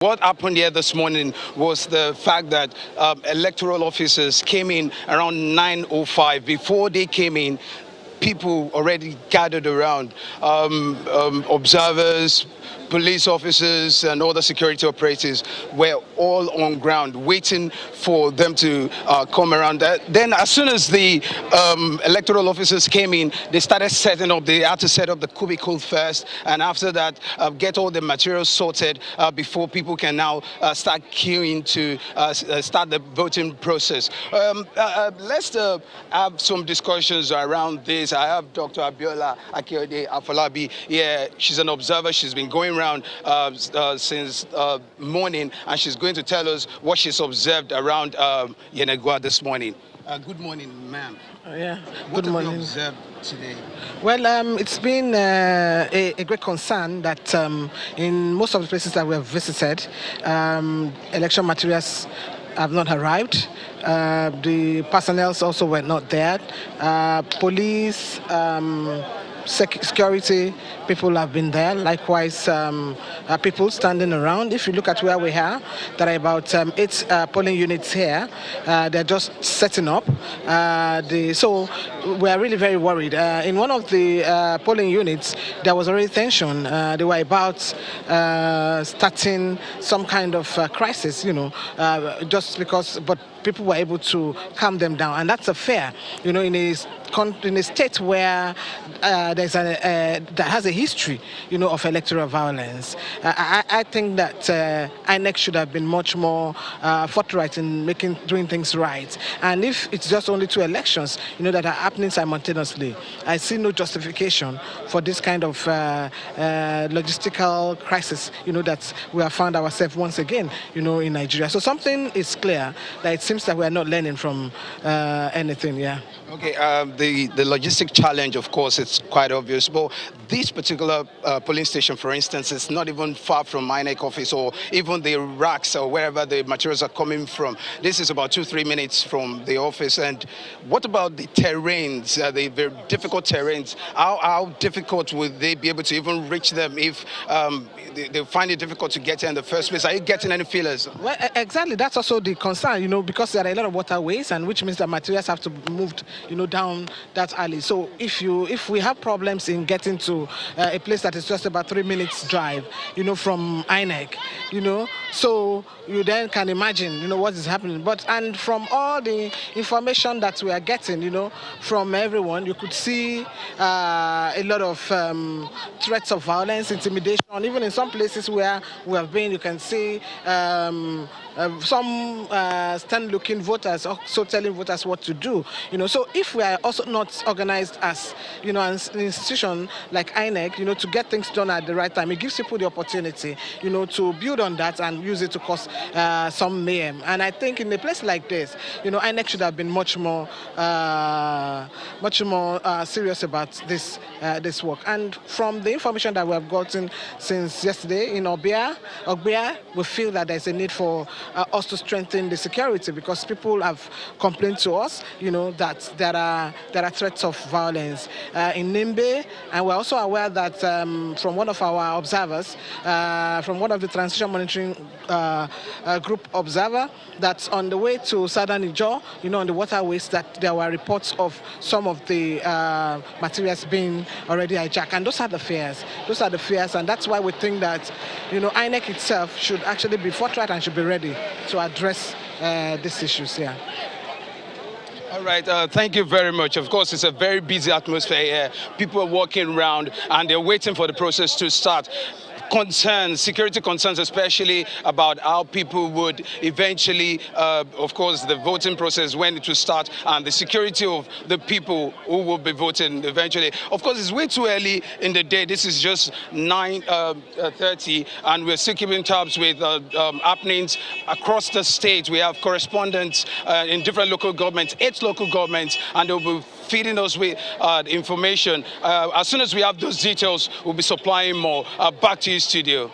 What happened here this morning was the fact that electoral officers came in around 9:05. Before they came in, people already gathered around, observers, police officers and other security operatives were all on ground waiting for them to come around. Then as soon as the electoral officers came in, they started setting up. They had to set up the cubicle first, and after that get all the materials sorted before people can now start queuing to start the voting process. Let's have some discussions around this. I have Dr. Abiola Akeode Afolabi. Yeah, she's an observer. She's been going around since morning, and she's going to tell us what she's observed around Yenagoa this morning. Good morning, ma'am. Yeah, What good morning. have you observed today? Well, it's been a great concern that in most of the places that we have visited, election materials have not arrived. The personnel also were not there. Police, security people have been there. Likewise, people standing around. If you look at where we are, there are about 8 polling units here. They're just setting up. So we are really very worried. In one of the polling units, there was already tension. They were about starting some kind of crisis, just because, but people were able to calm them down, and that's a fair, in a state where there's that has a history, of electoral violence. I think that INEC should have been much more forthright in doing things right. And if it's just only 2 elections, that are happening simultaneously, I see no justification for this kind of logistical crisis, that we have found ourselves once again, in Nigeria. So something is clear that it seems that we are not learning from anything. Yeah. Okay, the logistic challenge, of course, it's quite obvious. But this particular polling station, for instance, is not even far from INEC office or even the racks or wherever the materials are coming from. This is about 2-3 minutes from the office. And what about the terrains, the very difficult terrains? How difficult would they be able to even reach them if they find it difficult to get here in the first place? Are you getting any feelers? Well, exactly. That's also the concern, because there are a lot of waterways, and which means that materials have to be moved, down that alley. So if we have problems in getting to a place that is just about 3 minutes drive, from INEC, so you then can imagine, what is happening. And from all the information that we are getting, from everyone, you could see a lot of threats of violence, intimidation. Even in some places where we have been, you can see some stand-looking voters also telling voters what to do. So if we are also not organized as, an institution like INEC, to get things done at the right time, it gives people the opportunity, to build on that and use it to cause some mayhem. And I think in a place like this, INEC should have been much more serious about this work. And from the information that we have gotten since yesterday in Ogbia, we feel that there's a need for us to strengthen the security, because people have complained to us, that there are threats of violence in Nimbe, and we're also aware that from one of our observers, from one of the transition monitoring group observer, that on the way to southern Ijaw, on the waterways, that there were reports of some of the materials being already hijacked, and those are the fears. And that's why we think that, INEC itself should actually be forthright and should be ready to address these issues here. All right, thank you very much. Of course, it's a very busy atmosphere here. People are walking around and they're waiting for the process to start. Concerns, security concerns, especially about how people would eventually, of course, the voting process, when it will start, and the security of the people who will be voting eventually. Of course, it's way too early in the day. This is just 9:30, and we're still keeping tabs with happenings across the state. We have correspondents in different local governments, 8 local governments, and they'll be feeding us with information. As soon as we have those details, we'll be supplying more. Back to you, studio.